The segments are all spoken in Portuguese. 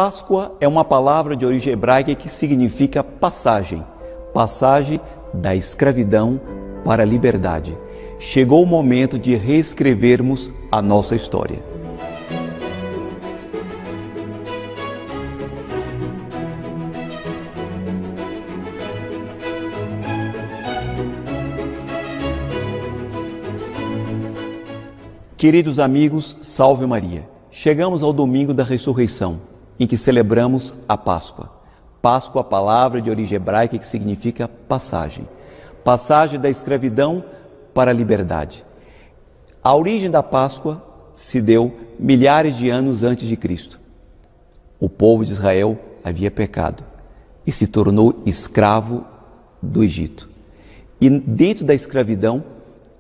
Páscoa é uma palavra de origem hebraica que significa passagem, passagem da escravidão para a liberdade. Chegou o momento de reescrevermos a nossa história. Queridos amigos, salve Maria! Chegamos ao domingo da ressurreição, em que celebramos a Páscoa. Páscoa, palavra de origem hebraica que significa passagem. Passagem da escravidão para a liberdade. A origem da Páscoa se deu milhares de anos antes de Cristo. O povo de Israel havia pecado e se tornou escravo do Egito. E dentro da escravidão,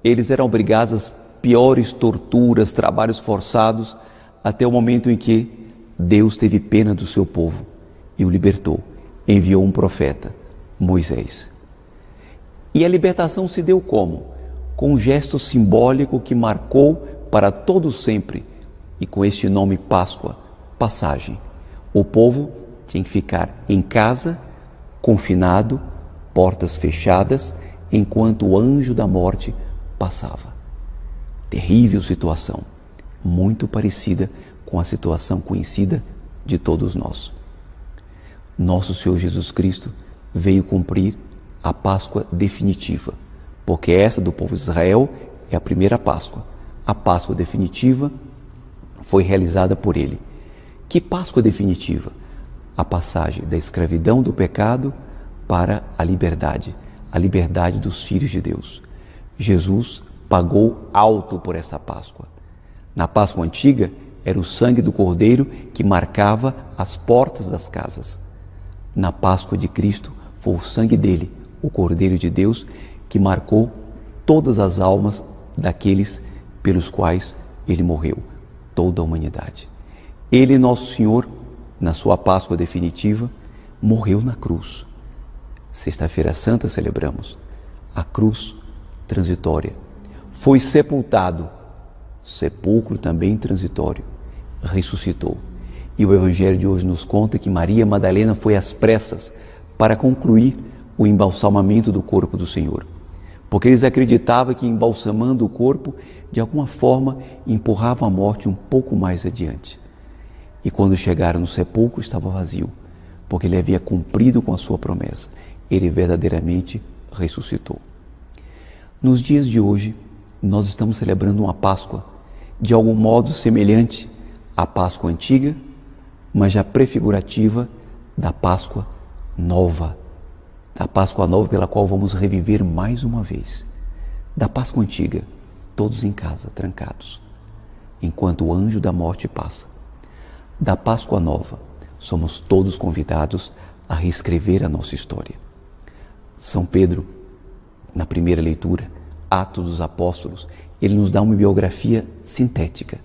eles eram obrigados às piores torturas, trabalhos forçados, até o momento em que Deus teve pena do seu povo e o libertou. Enviou um profeta, Moisés. E a libertação se deu como? Com um gesto simbólico que marcou para todo sempre, e com este nome Páscoa, passagem. O povo tinha que ficar em casa, confinado, portas fechadas, enquanto o anjo da morte passava. Terrível situação, muito parecida com a situação conhecida de todos nós. Nosso Senhor Jesus Cristo veio cumprir a Páscoa definitiva, porque essa do povo de Israel é a primeira Páscoa. A Páscoa definitiva foi realizada por Ele. Que Páscoa definitiva? A passagem da escravidão do pecado para a liberdade dos filhos de Deus. Jesus pagou alto por essa Páscoa. Na Páscoa antiga, era o sangue do Cordeiro que marcava as portas das casas. Na Páscoa de Cristo, foi o sangue dele, o Cordeiro de Deus, que marcou todas as almas daqueles pelos quais ele morreu, toda a humanidade. Ele, nosso Senhor, na sua Páscoa definitiva, morreu na cruz. Sexta-feira Santa celebramos a cruz transitória. Foi sepultado, sepulcro também transitório, ressuscitou. E o Evangelho de hoje nos conta que Maria Madalena foi às pressas para concluir o embalsamamento do corpo do Senhor, porque eles acreditavam que embalsamando o corpo, de alguma forma, empurrava a morte um pouco mais adiante. E quando chegaram no sepulcro, estava vazio, porque ele havia cumprido com a sua promessa. Ele verdadeiramente ressuscitou. Nos dias de hoje, nós estamos celebrando uma Páscoa, de algum modo semelhante à Páscoa antiga, mas já prefigurativa da Páscoa nova. Da Páscoa nova pela qual vamos reviver mais uma vez. Da Páscoa antiga, todos em casa, trancados, enquanto o anjo da morte passa. Da Páscoa nova, somos todos convidados a reescrever a nossa história. São Pedro, na primeira leitura, Atos dos Apóstolos, ele nos dá uma biografia sintética.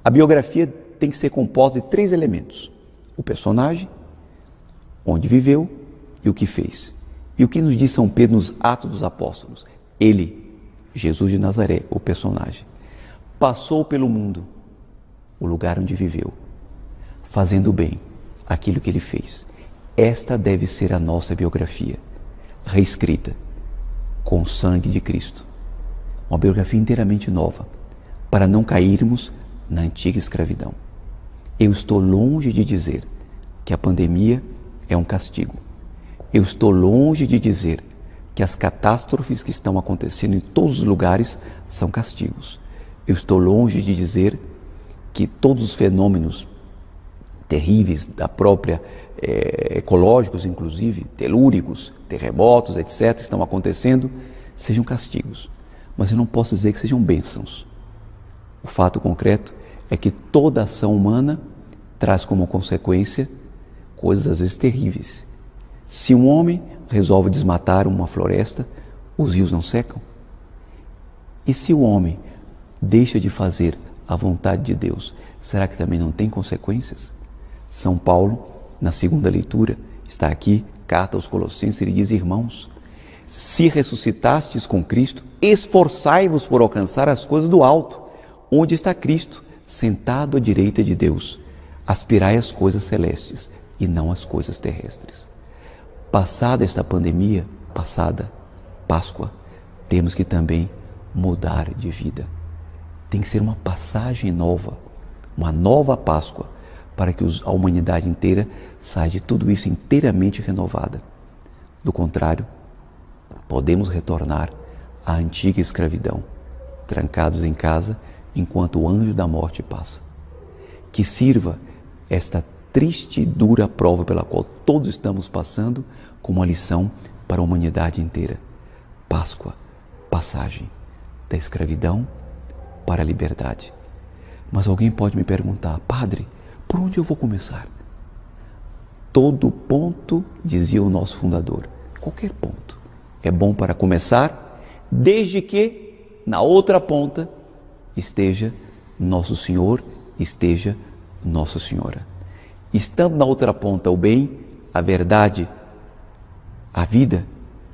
A biografia tem que ser composta de 3 elementos: o personagem, onde viveu e o que fez. E o que nos diz São Pedro nos Atos dos Apóstolos? Ele, Jesus de Nazaré, o personagem, passou pelo mundo, o lugar onde viveu, fazendo bem aquilo que ele fez. Esta deve ser a nossa biografia, reescrita com o sangue de Cristo. Uma biografia inteiramente nova, para não cairmos na antiga escravidão. Eu estou longe de dizer que a pandemia é um castigo. Eu estou longe de dizer que as catástrofes que estão acontecendo em todos os lugares são castigos. Eu estou longe de dizer que todos os fenômenos terríveis da própria, ecológicos inclusive, telúricos, terremotos, etc., estão acontecendo, sejam castigos. Mas eu não posso dizer que sejam bênçãos. O fato concreto é que toda ação humana traz como consequência coisas às vezes terríveis. Se um homem resolve desmatar uma floresta, os rios não secam. E se o homem deixa de fazer a vontade de Deus, será que também não tem consequências? São Paulo, na segunda leitura, está aqui, carta aos Colossenses, ele diz: irmãos, se ressuscitastes com Cristo, esforçai-vos por alcançar as coisas do alto, onde está Cristo, sentado à direita de Deus. Aspirai as coisas celestes e não as coisas terrestres. Passada esta pandemia, passada Páscoa, temos que também mudar de vida. Tem que ser uma passagem nova, uma nova Páscoa, para que a humanidade inteira saia de tudo isso inteiramente renovada. Do contrário, podemos retornar à antiga escravidão, trancados em casa enquanto o anjo da morte passa. Que sirva esta triste e dura prova pela qual todos estamos passando como uma lição para a humanidade inteira. Páscoa, passagem da escravidão para a liberdade. Mas alguém pode me perguntar: padre, por onde eu vou começar? Todo ponto, dizia o nosso fundador, qualquer ponto é bom para começar, desde que na outra ponta esteja Nosso Senhor, esteja Nossa Senhora. Estando na outra ponta o bem, a verdade, a vida,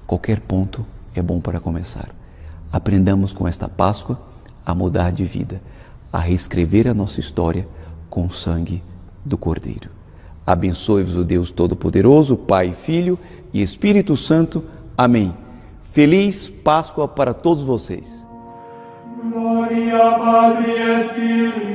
qualquer ponto é bom para começar. Aprendamos com esta Páscoa a mudar de vida, a reescrever a nossa história com o sangue do Cordeiro. Abençoe-vos o Deus Todo-Poderoso, Pai, Filho e Espírito Santo. Amém. Feliz Páscoa para todos vocês. Gloria Patri et Filii